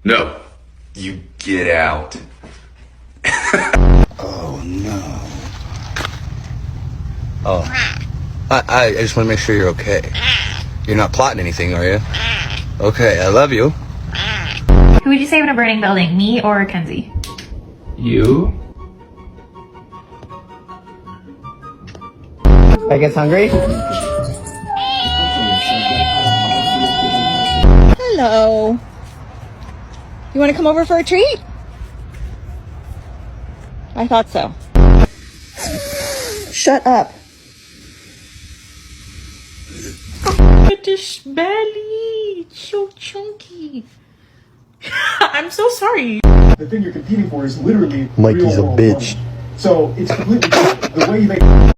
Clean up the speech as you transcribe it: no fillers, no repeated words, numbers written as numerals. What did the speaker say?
No. You get out. Oh no. Oh. I just want to make sure you're okay. You're not plotting anything, are you? Okay, I love you. Who would you save in a burning building, me or Kenzie? You? I guess hungry? Hello. You want to come over for a treat? I thought so. Shut up. Look at this belly. It's so chunky. I'm so sorry. The thing you're competing for is literally Mikey's real a world bitch. money. So it's completely different. The way you make